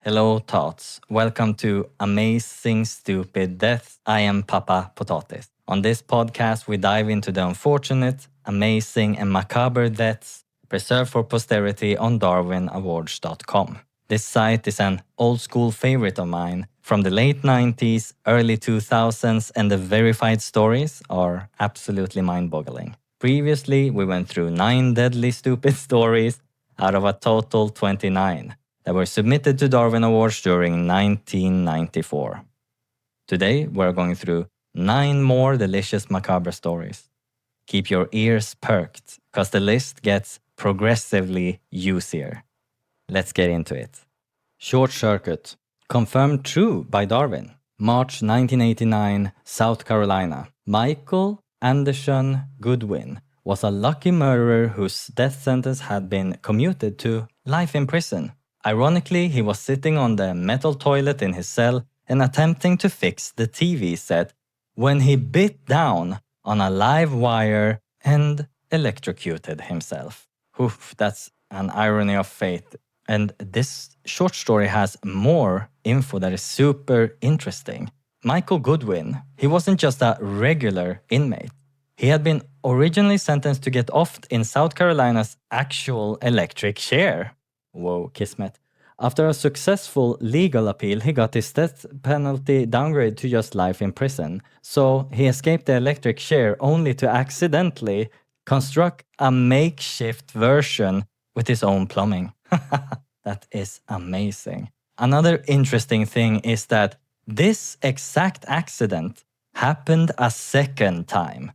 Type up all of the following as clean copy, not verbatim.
Hello, Tots. Welcome to Amazing Stupid Deaths. I am Papa Potatis. On this podcast, we dive into the unfortunate, amazing, and macabre deaths preserved for posterity on darwinawards.com. This site is an old school favorite of mine from the late 90s, early 2000s, and the verified stories are absolutely mind-boggling. Previously, we went through 9 deadly stupid stories out of a total 29 that were submitted to Darwin Awards during 1994. Today, we're going through 9 more delicious macabre stories. Keep your ears perked, because the list gets progressively juicier. Let's get into it. Short Circuit. Confirmed true by Darwin. March 1989, South Carolina. Michael Anderson Goodwin was a lucky murderer whose death sentence had been commuted to life in prison. Ironically, he was sitting on the metal toilet in his cell and attempting to fix the TV set when he bit down on a live wire and electrocuted himself. Oof, that's an irony of fate. And this short story has more info that is super interesting. Michael Goodwin, he wasn't just a regular inmate. He had been originally sentenced to get offed in South Carolina's actual electric chair. Whoa, kismet. After a successful legal appeal, he got his death penalty downgraded to just life in prison. So he escaped the electric chair only to accidentally construct a makeshift version with his own plumbing. That is amazing. Another interesting thing is that this exact accident happened a second time.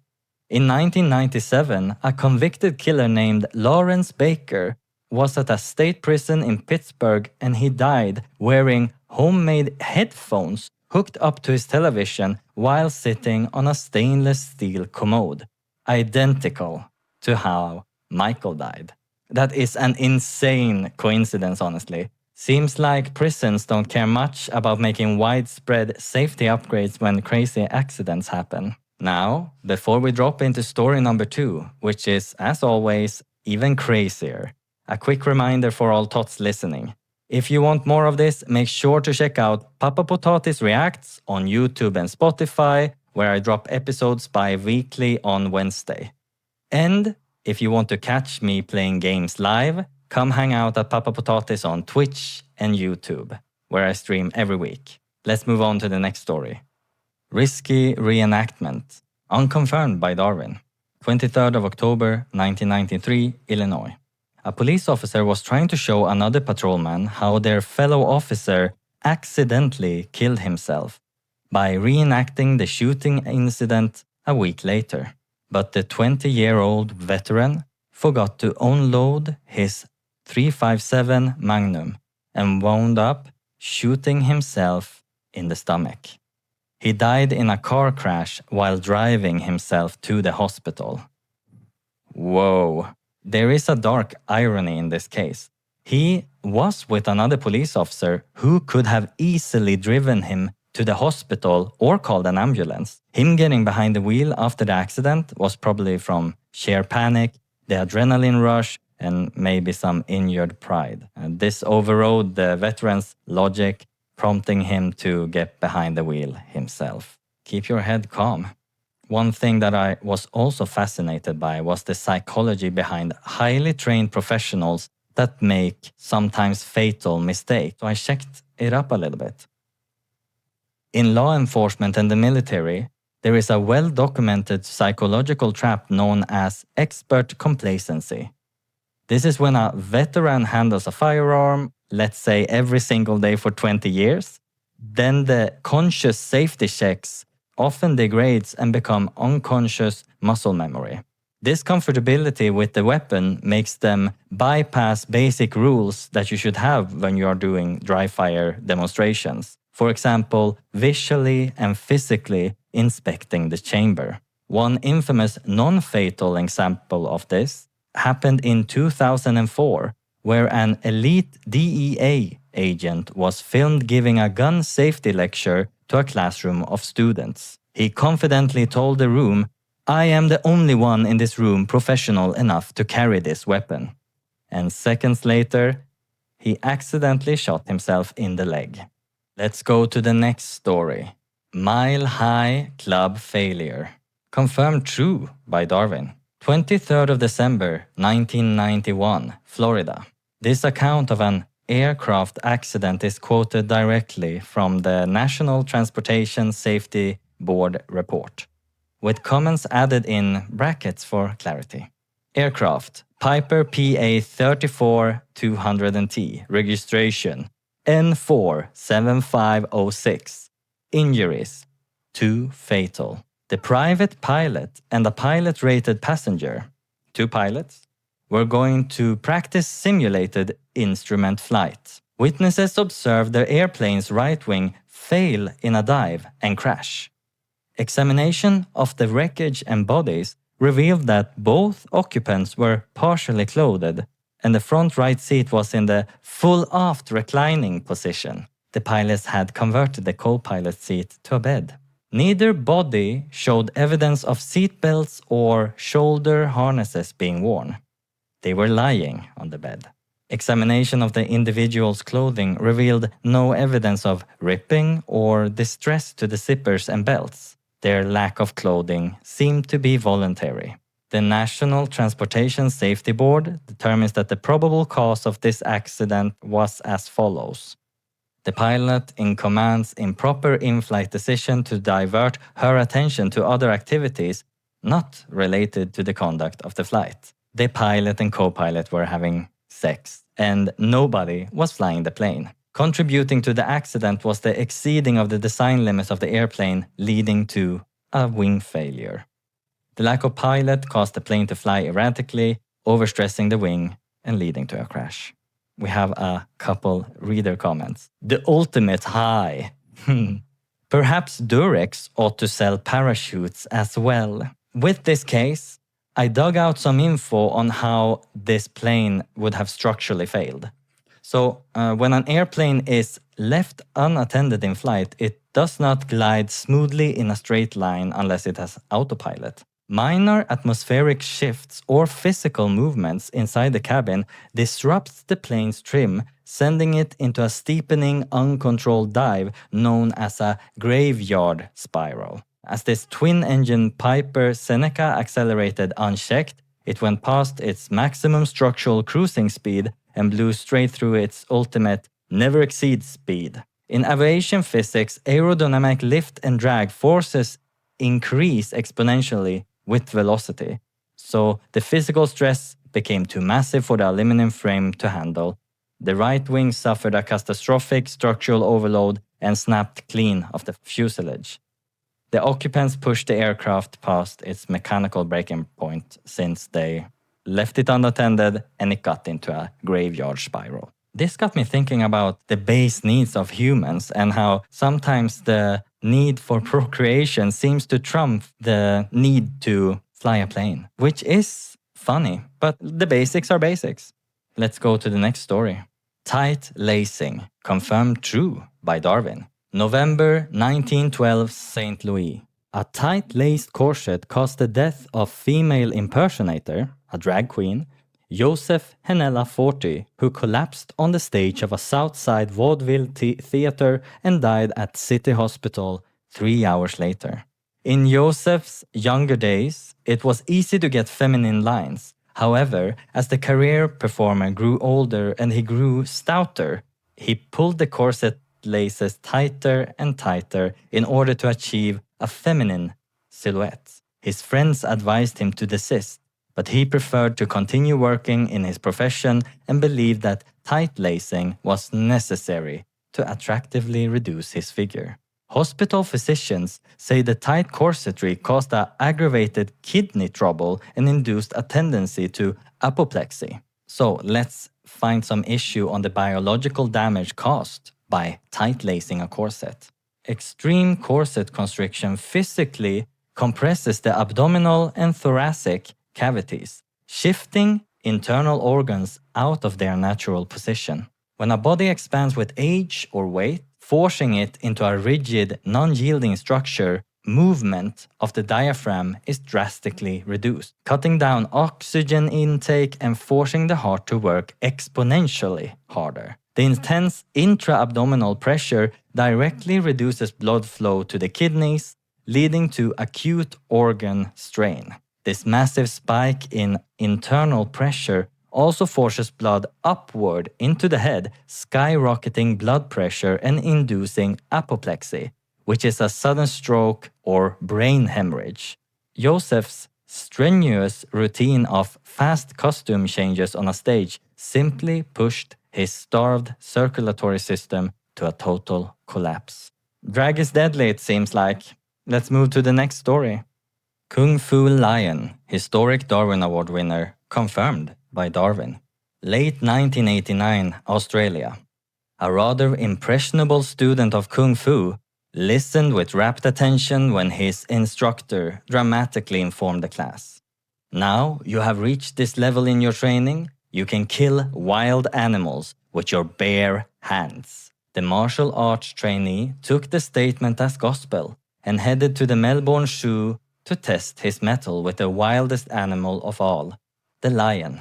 In 1997, a convicted killer named Lawrence Baker was at a state prison in Pittsburgh and he died wearing homemade headphones hooked up to his television while sitting on a stainless steel commode, identical to how Michael died. That is an insane coincidence, honestly. Seems like prisons don't care much about making widespread safety upgrades when crazy accidents happen. Now, before we drop into story number 2, which is, as always, even crazier, a quick reminder for all tots listening. If you want more of this, make sure to check out Papa Potatis Reacts on YouTube and Spotify, where I drop episodes bi-weekly on Wednesday. And if you want to catch me playing games live, come hang out at Papa Potatis on Twitch and YouTube, where I stream every week. Let's move on to the next story. Risky Reenactment. Unconfirmed by Darwin. 23rd of October, 1993, Illinois. A police officer was trying to show another patrolman how their fellow officer accidentally killed himself by reenacting the shooting incident a week later. But the 20-year-old veteran forgot to unload his .357 Magnum and wound up shooting himself in the stomach. He died in a car crash while driving himself to the hospital. Whoa. There is a dark irony in this case. He was with another police officer who could have easily driven him to the hospital or called an ambulance. Him getting behind the wheel after the accident was probably from sheer panic, the adrenaline rush, and maybe some injured pride. And this overrode the veteran's logic, prompting him to get behind the wheel himself. Keep your head calm. One thing that I was also fascinated by was the psychology behind highly trained professionals that make sometimes fatal mistakes. So I checked it up a little bit. In law enforcement and the military, there is a well-documented psychological trap known as expert complacency. This is when a veteran handles a firearm, let's say every single day for 20 years, then the conscious safety checks often degrades and become unconscious muscle memory. This comfortability with the weapon makes them bypass basic rules that you should have when you are doing dry fire demonstrations. For example, visually and physically inspecting the chamber. One infamous non-fatal example of this happened in 2004, where an elite DEA agent was filmed giving a gun safety lecture to a classroom of students. He confidently told the room, "I am the only one in this room professional enough to carry this weapon." And seconds later, he accidentally shot himself in the leg. Let's go to the next story. Mile High Club Failure. Confirmed true by Darwin. 23rd of December 1991, Florida. This account of an aircraft accident is quoted directly from the National Transportation Safety Board report, with comments added in brackets for clarity. Aircraft Piper PA-34-200T, registration N47506. Injuries 2 fatal. The private pilot and a pilot-rated passenger, 2 pilots, were going to practice simulated instrument flight. Witnesses observed the airplane's right wing fail in a dive and crash. Examination of the wreckage and bodies revealed that both occupants were partially clothed and the front right seat was in the full aft reclining position. The pilots had converted the co-pilot seat to a bed. Neither body showed evidence of seatbelts or shoulder harnesses being worn. They were lying on the bed. Examination of the individual's clothing revealed no evidence of ripping or distress to the zippers and belts. Their lack of clothing seemed to be voluntary. The National Transportation Safety Board determines that the probable cause of this accident was as follows. The pilot in command's improper in-flight decision to divert her attention to other activities not related to the conduct of the flight. The pilot and co-pilot were having sex, and nobody was flying the plane. Contributing to the accident was the exceeding of the design limits of the airplane, leading to a wing failure. The lack of pilot caused the plane to fly erratically, overstressing the wing and leading to a crash. We have a couple reader comments. The ultimate high. Perhaps Durex ought to sell parachutes as well. With this case, I dug out some info on how this plane would have structurally failed. So when an airplane is left unattended in flight, it does not glide smoothly in a straight line unless it has autopilot. Minor atmospheric shifts or physical movements inside the cabin disrupts the plane's trim, sending it into a steepening, uncontrolled dive known as a graveyard spiral. As this twin-engine Piper Seneca accelerated unchecked, it went past its maximum structural cruising speed and blew straight through its ultimate never exceed speed. In aviation physics, aerodynamic lift and drag forces increase exponentially with velocity. So the physical stress became too massive for the aluminum frame to handle. The right wing suffered a catastrophic structural overload and snapped clean of the fuselage. The occupants pushed the aircraft past its mechanical breaking point since they left it unattended and it got into a graveyard spiral. This got me thinking about the base needs of humans and how sometimes the need for procreation seems to trump the need to fly a plane, which is funny, but the basics are basics. Let's go to the next story. Tight lacing, confirmed true by Darwin. November 1912, St. Louis. A tight-laced corset caused the death of female impersonator, a drag queen, Joseph Henella 40, who collapsed on the stage of a Southside vaudeville theater and died at City Hospital 3 hours later. In Joseph's younger days, it was easy to get feminine lines. However, as the career performer grew older and he grew stouter, he pulled the corset laces tighter and tighter in order to achieve a feminine silhouette. His friends advised him to desist, but he preferred to continue working in his profession and believed that tight lacing was necessary to attractively reduce his figure. Hospital physicians say the tight corsetry caused aggravated kidney trouble and induced a tendency to apoplexy. So let's find some issue on the biological damage caused by tight lacing a corset. Extreme corset constriction physically compresses the abdominal and thoracic cavities, shifting internal organs out of their natural position. When a body expands with age or weight, forcing it into a rigid, non-yielding structure, movement of the diaphragm is drastically reduced, cutting down oxygen intake and forcing the heart to work exponentially harder. The intense intra-abdominal pressure directly reduces blood flow to the kidneys, leading to acute organ strain. This massive spike in internal pressure also forces blood upward into the head, skyrocketing blood pressure and inducing apoplexy, which is a sudden stroke or brain hemorrhage. Joseph's strenuous routine of fast costume changes on a stage simply pushed his starved circulatory system to a total collapse. Drag is deadly, it seems like. Let's move to the next story. Kung Fu Lion, historic Darwin Award winner, confirmed by Darwin. Late 1989, Australia. A rather impressionable student of Kung Fu listened with rapt attention when his instructor dramatically informed the class. Now you have reached this level in your training, you can kill wild animals with your bare hands. The martial arts trainee took the statement as gospel and headed to the Melbourne Zoo to test his mettle with the wildest animal of all, the lion.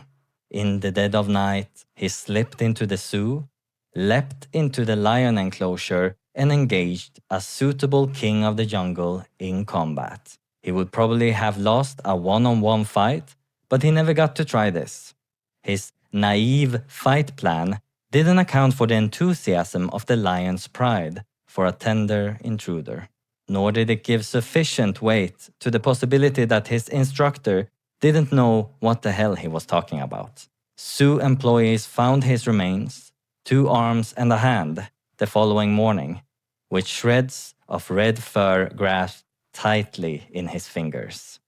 In the dead of night, he slipped into the zoo, leapt into the lion enclosure, and engaged a suitable king of the jungle in combat. He would probably have lost a one-on-one fight, but he never got to try this. His naive fight plan didn't account for the enthusiasm of the lion's pride for a tender intruder. Nor did it give sufficient weight to the possibility that his instructor didn't know what the hell he was talking about. Zoo employees found his remains, 2 arms and a hand, the following morning, with shreds of red fur grasped tightly in his fingers.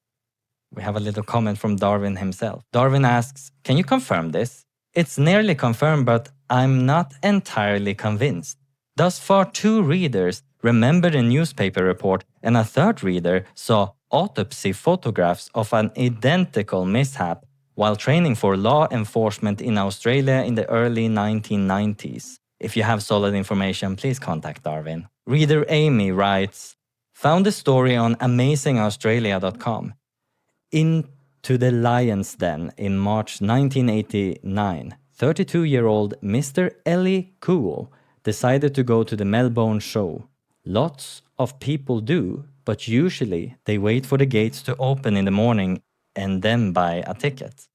We have a little comment from Darwin himself. Darwin asks, "Can you confirm this? It's nearly confirmed, but I'm not entirely convinced." Thus far, 2 readers remembered a newspaper report, and a 3rd reader saw autopsy photographs of an identical mishap while training for law enforcement in Australia in the early 1990s. If you have solid information, please contact Darwin. Reader Amy writes, "Found the story on amazingaustralia.com. Into the Lion's Den in March 1989, 32-year-old Mr. Ellie Kuo decided to go to the Melbourne show. Lots of people do, but usually they wait for the gates to open in the morning and then buy a ticket.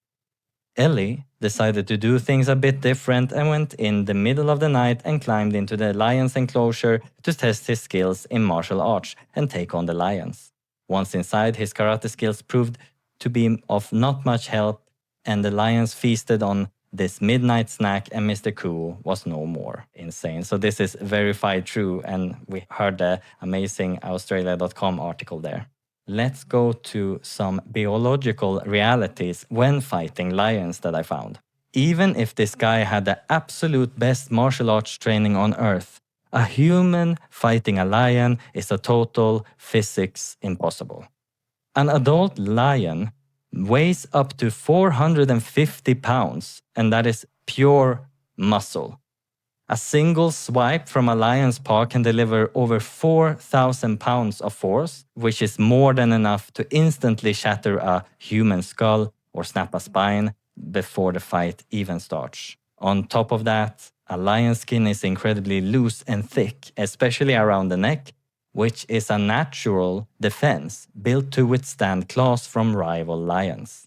Ellie decided to do things a bit different and went in the middle of the night and climbed into the lion's enclosure to test his skills in martial arts and take on the lions. Once inside, his karate skills proved to be of not much help, and the lions feasted on this midnight snack, and Mr. Cool was no more. Insane. So this is verified true, and we heard the amazingaustralia.com article there. Let's go to some biological realities when fighting lions that I found. Even if this guy had the absolute best martial arts training on earth, a human fighting a lion is a total physics impossible. An adult lion weighs up to 450 pounds, and that is pure muscle. A single swipe from a lion's paw can deliver over 4,000 pounds of force, which is more than enough to instantly shatter a human skull or snap a spine before the fight even starts. On top of that, a lion's skin is incredibly loose and thick, especially around the neck, which is a natural defense built to withstand claws from rival lions.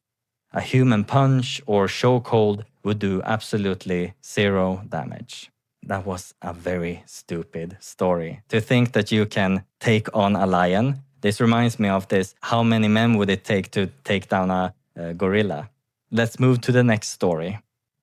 A human punch or chokehold would do absolutely zero damage. That was a very stupid story. To think that you can take on a lion, this reminds me of this, how many men would it take to take down a gorilla? Let's move to the next story.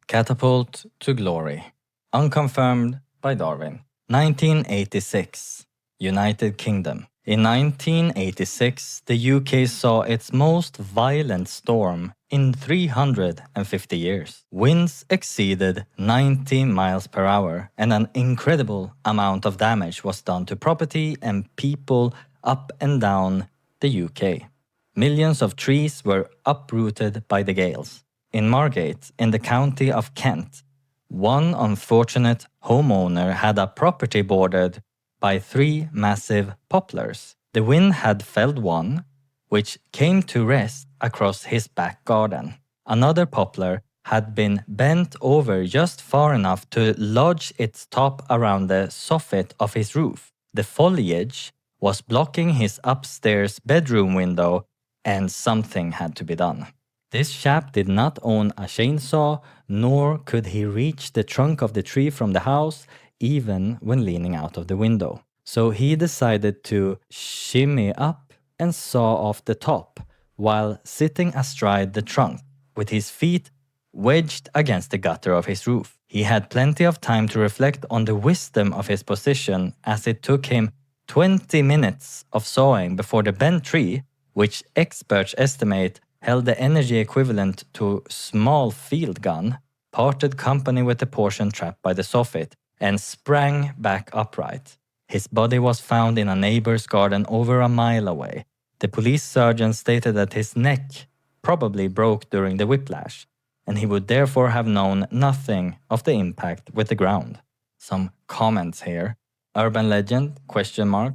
Catapult to glory. Unconfirmed by Darwin. 1986. United Kingdom. In 1986, the UK saw its most violent storm in 350 years. Winds exceeded 90 miles per hour, and an incredible amount of damage was done to property and people up and down the UK. Millions of trees were uprooted by the gales. In Margate, in the county of Kent, one unfortunate homeowner had a property bordered by 3 massive poplars. The wind had felled one, which came to rest across his back garden. Another poplar had been bent over just far enough to lodge its top around the soffit of his roof. The foliage was blocking his upstairs bedroom window, and something had to be done. This chap did not own a chainsaw, nor could he reach the trunk of the tree from the house, even when leaning out of the window. So he decided to shimmy up and saw off the top while sitting astride the trunk, with his feet wedged against the gutter of his roof. He had plenty of time to reflect on the wisdom of his position, as it took him 20 minutes of sawing before the bent tree, which experts estimate held the energy equivalent to a small field gun, parted company with the portion trapped by the soffit and sprang back upright. His body was found in a neighbor's garden over a mile away. The police surgeon stated that his neck probably broke during the whiplash, and he would therefore have known nothing of the impact with the ground. Some comments here. Urban legend, ?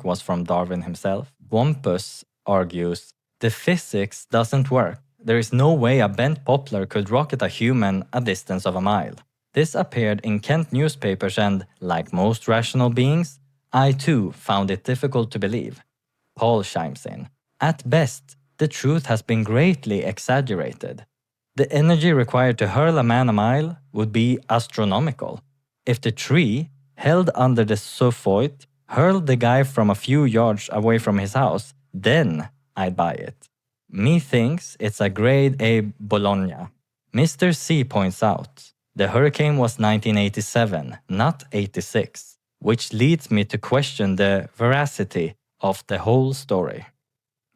Was from Darwin himself. Wampus argues, the physics doesn't work. There is no way a bent poplar could rocket a human a distance of a mile. This appeared in Kent newspapers and, like most rational beings, I too found it difficult to believe. Paul chimes in. At best, the truth has been greatly exaggerated. The energy required to hurl a man a mile would be astronomical. If the tree, held under the soffit, hurled the guy from a few yards away from his house, then I'd buy it. Methinks it's a grade A Bologna. Mr. C points out, the hurricane was 1987, not 86, which leads me to question the veracity of the whole story.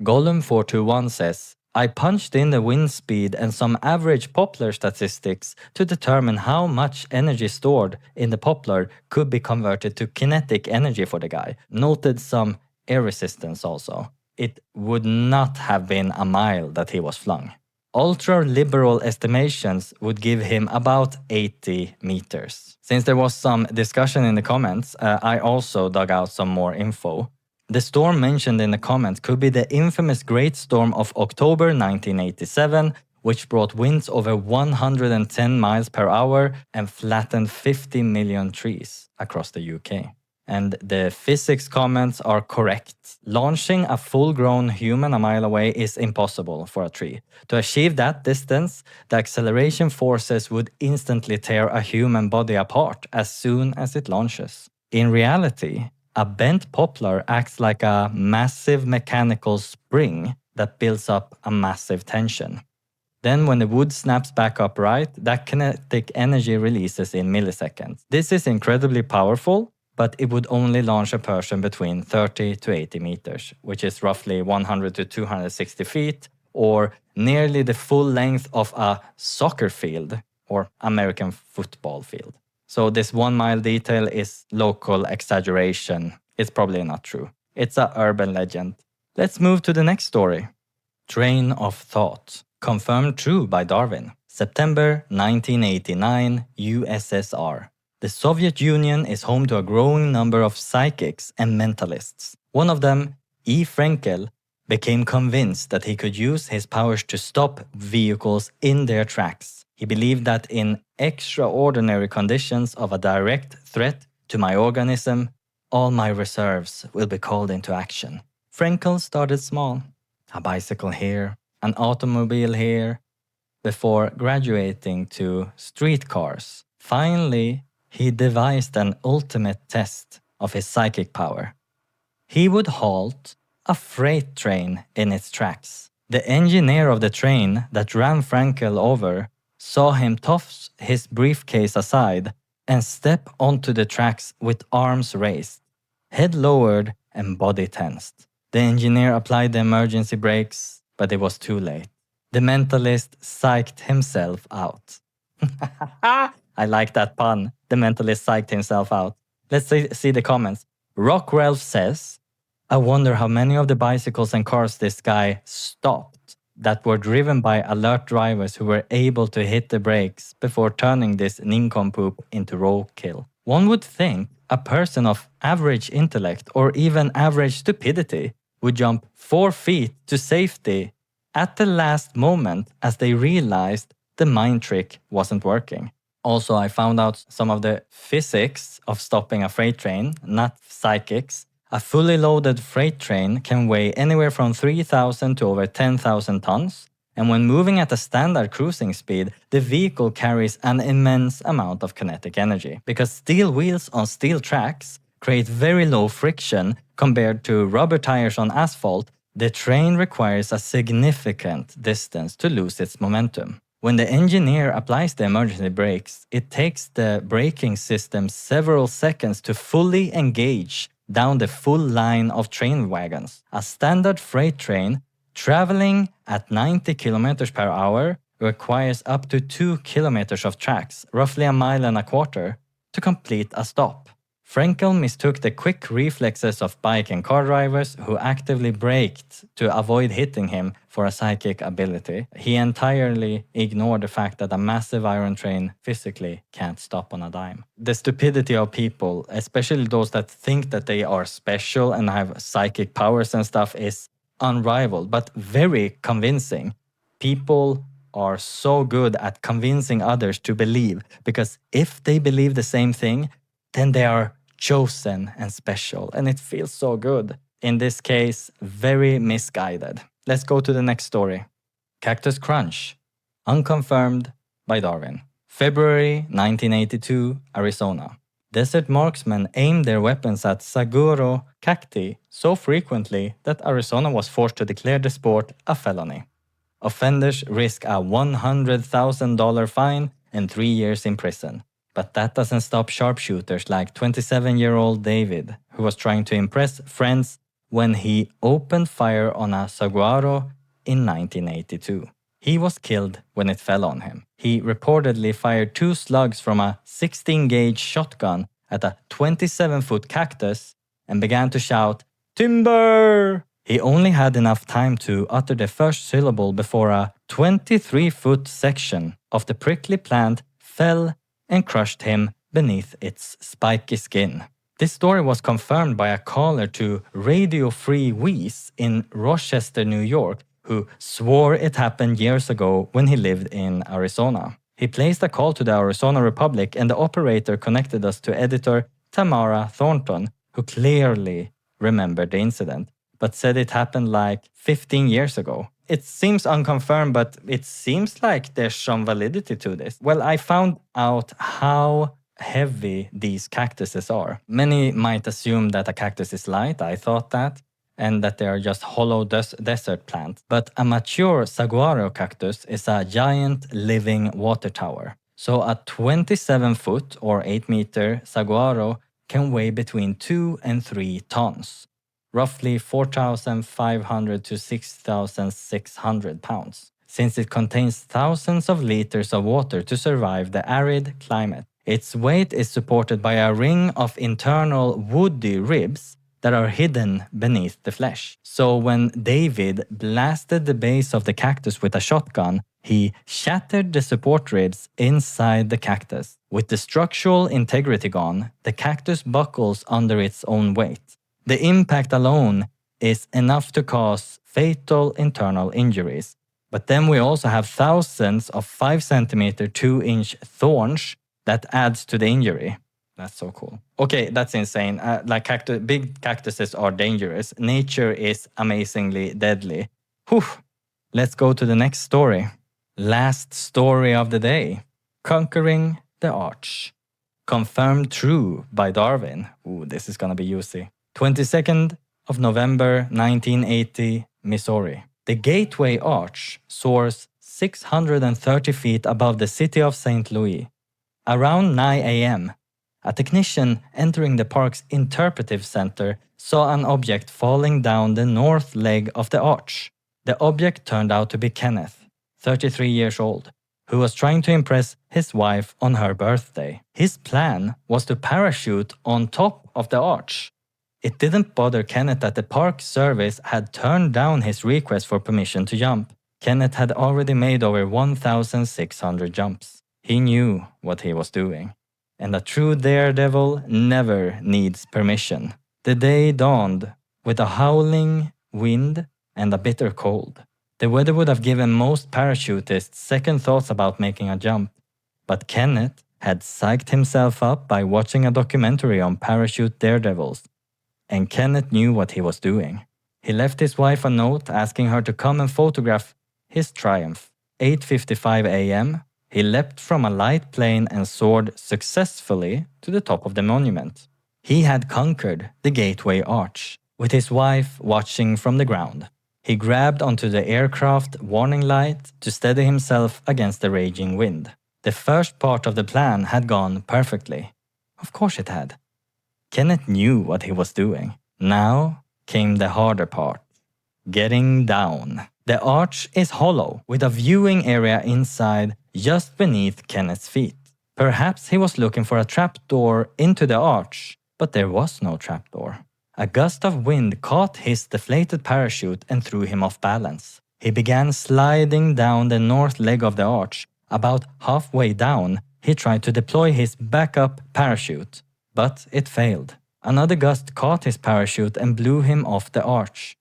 Gollum421 says, I punched in the wind speed and some average poplar statistics to determine how much energy stored in the poplar could be converted to kinetic energy for the guy. Noted some air resistance also. It would not have been a mile that he was flung. Ultra-liberal estimations would give him about 80 meters. Since there was some discussion in the comments, I also dug out some more info. The storm mentioned in the comments could be the infamous Great Storm of October 1987, which brought winds over 110 miles per hour and flattened 50 million trees across the UK. And the physics comments are correct. Launching a full-grown human a mile away is impossible for a tree. To achieve that distance, the acceleration forces would instantly tear a human body apart as soon as it launches. In reality, a bent poplar acts like a massive mechanical spring that builds up a massive tension. Then when the wood snaps back upright, that kinetic energy releases in milliseconds. This is incredibly powerful, but it would only launch a person between 30 to 80 meters, which is roughly 100 to 260 feet, or nearly the full length of a soccer field or American football field. So this 1 mile detail is local exaggeration. It's probably not true. It's an urban legend. Let's move to the next story. Train of thought. Confirmed true by Darwin. September 1989, USSR. The Soviet Union is home to a growing number of psychics and mentalists. One of them, E. Frenkel, became convinced that he could use his powers to stop vehicles in their tracks. He believed that in extraordinary conditions of a direct threat to my organism, all my reserves will be called into action. Frenkel started small. A bicycle here, an automobile here, before graduating to streetcars. Finally, he devised an ultimate test of his psychic power. He would halt a freight train in its tracks. The engineer of the train that ran Frankel over saw him toss his briefcase aside and step onto the tracks with arms raised, head lowered and body tensed. The engineer applied the emergency brakes, but it was too late. The mentalist psyched himself out. I like that pun. The mentalist psyched himself out. Let's see the comments. Rock Ralph says, I wonder how many of the bicycles and cars this guy stopped that were driven by alert drivers who were able to hit the brakes before turning this nincompoop into roadkill. One would think a person of average intellect or even average stupidity would jump 4 feet to safety at the last moment as they realized the mind trick wasn't working. Also, I found out some of the physics of stopping a freight train, not psychics. A fully loaded freight train can weigh anywhere from 3,000 to over 10,000 tons. And when moving at a standard cruising speed, the vehicle carries an immense amount of kinetic energy. Because steel wheels on steel tracks create very low friction compared to rubber tires on asphalt, the train requires a significant distance to lose its momentum. When the engineer applies the emergency brakes, it takes the braking system several seconds to fully engage down the full line of train wagons. A standard freight train traveling at 90 kilometers per hour requires up to 2 kilometers of tracks, roughly a mile and a quarter, to complete a stop. Frenkel mistook the quick reflexes of bike and car drivers who actively braked to avoid hitting him for a psychic ability. He entirely ignored the fact that a massive iron train physically can't stop on a dime. The stupidity of people, especially those that think that they are special and have psychic powers and stuff, is unrivaled, but very convincing. People are so good at convincing others to believe, because if they believe the same thing, then they are chosen and special, and it feels so good. In this case, very misguided. Let's go to the next story. Cactus Crunch, unconfirmed by Darwin. February 1982, Arizona. Desert marksmen aimed their weapons at saguaro cacti so frequently that Arizona was forced to declare the sport a felony. Offenders risk a $100,000 fine and 3 years in prison. But that doesn't stop sharpshooters like 27-year-old David, who was trying to impress friends when he opened fire on a saguaro in 1982. He was killed when it fell on him. He reportedly fired 2 slugs from a 16-gauge shotgun at a 27-foot cactus and began to shout, "Timber!" He only had enough time to utter the first syllable before a 23-foot section of the prickly plant fell and crushed him beneath its spiky skin. This story was confirmed by a caller to Radio Free Wheeze in Rochester, New York, who swore it happened years ago when he lived in Arizona. He placed a call to the Arizona Republic, and the operator connected us to editor Tamara Thornton, who clearly remembered the incident, but said it happened like 15 years ago. It seems unconfirmed, but it seems like there's some validity to this. Well, I found out how heavy these cactuses are. Many might assume that a cactus is light, I thought that, and that they are just hollow desert plants. But a mature saguaro cactus is a giant living water tower. So a 27-foot or 8-meter saguaro can weigh between 2 and 3 tons. Roughly 4,500 to 6,600 pounds, since it contains thousands of liters of water to survive the arid climate. Its weight is supported by a ring of internal woody ribs that are hidden beneath the flesh. So when David blasted the base of the cactus with a shotgun, he shattered the support ribs inside the cactus. With the structural integrity gone, the cactus buckles under its own weight. The impact alone is enough to cause fatal internal injuries. But then we also have thousands of 5 centimeter, 2-inch thorns that adds to the injury. That's so cool. Okay, that's insane. Big cactuses are dangerous. Nature is amazingly deadly. Whew. Let's go to the next story. Last story of the day. Conquering the Arch. Confirmed true by Darwin. Ooh, this is gonna be juicy. 22nd of November 1980, Missouri. The Gateway Arch soars 630 feet above the city of St. Louis. Around 9 a.m., a technician entering the park's interpretive center saw an object falling down the north leg of the arch. The object turned out to be Kenneth, 33 years old, who was trying to impress his wife on her birthday. His plan was to parachute on top of the arch. It didn't bother Kenneth that the Park Service had turned down his request for permission to jump. Kenneth had already made over 1,600 jumps. He knew what he was doing. And a true daredevil never needs permission. The day dawned with a howling wind, and a bitter cold. The weather would have given most parachutists second thoughts about making a jump, but Kenneth had psyched himself up by watching a documentary on parachute daredevils, and Kenneth knew what he was doing. He left his wife a note asking her to come and photograph his triumph. 8:55 a.m., he leapt from a light plane and soared successfully to the top of the monument. He had conquered the Gateway Arch, with his wife watching from the ground. He grabbed onto the aircraft warning light to steady himself against the raging wind. The first part of the plan had gone perfectly. Of course it had. Kenneth knew what he was doing. Now came the harder part. Getting down. The arch is hollow, with a viewing area inside just beneath Kenneth's feet. Perhaps he was looking for a trapdoor into the arch, but there was no trapdoor. A gust of wind caught his deflated parachute and threw him off balance. He began sliding down the north leg of the arch. About halfway down, he tried to deploy his backup parachute, but it failed. Another gust caught his parachute and blew him off the arch.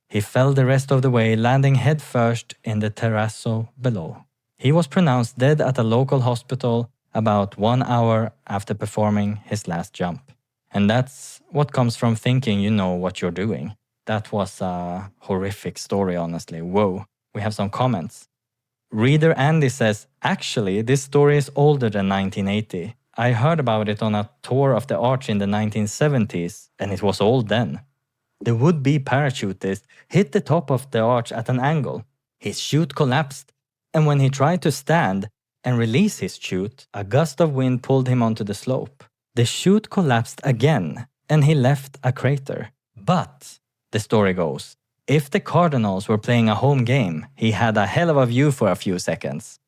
He fell the rest of the way, landing headfirst in the terrazzo below. He was pronounced dead at a local hospital about 1 hour after performing his last jump. And that's what comes from thinking you know what you're doing. That was a horrific story, honestly. Whoa. We have some comments. Reader Andy says, actually, this story is older than 1980. I heard about it on a tour of the arch in the 1970s, and it was old then. The would-be parachutist hit the top of the arch at an angle. His chute collapsed, and when he tried to stand and release his chute, a gust of wind pulled him onto the slope. The chute collapsed again, and he left a crater. But, the story goes, if the Cardinals were playing a home game, he had a hell of a view for a few seconds.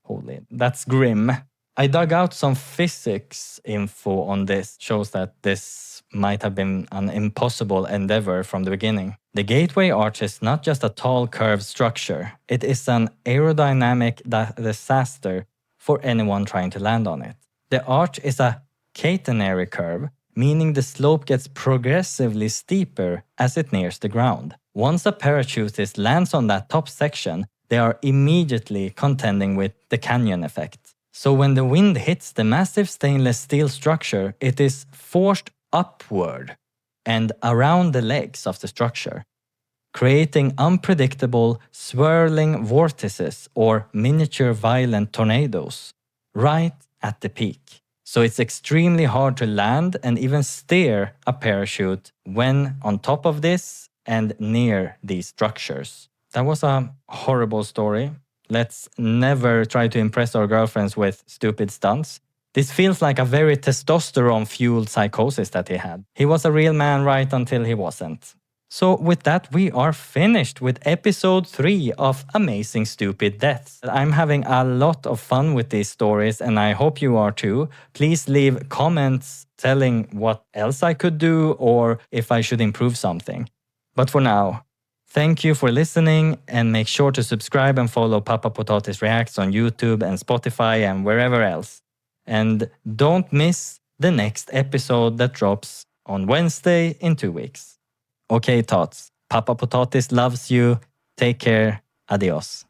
Holy, that's grim. I dug out some physics info on this. Shows that this might have been an impossible endeavor from the beginning. The Gateway Arch is not just a tall curved structure. It is an aerodynamic disaster for anyone trying to land on it. The arch is a catenary curve, meaning the slope gets progressively steeper as it nears the ground. Once a parachutist lands on that top section, they are immediately contending with the canyon effect. So when the wind hits the massive stainless steel structure, it is forced upward and around the legs of the structure, creating unpredictable swirling vortices or miniature violent tornadoes right at the peak. So it's extremely hard to land and even steer a parachute when on top of this and near these structures. That was a horrible story. Let's never try to impress our girlfriends with stupid stunts. This feels like a very testosterone-fueled psychosis that he had. He was a real man right until he wasn't. So with that, we are finished with episode 3 of Amazing Stupid Deaths. I'm having a lot of fun with these stories and I hope you are too. Please leave comments telling what else I could do or if I should improve something. But for now, thank you for listening and make sure to subscribe and follow Papa Potatis Reacts on YouTube and Spotify and wherever else. And don't miss the next episode that drops on Wednesday in 2 weeks. Okay, tots. Papa Potatis loves you. Take care. Adios.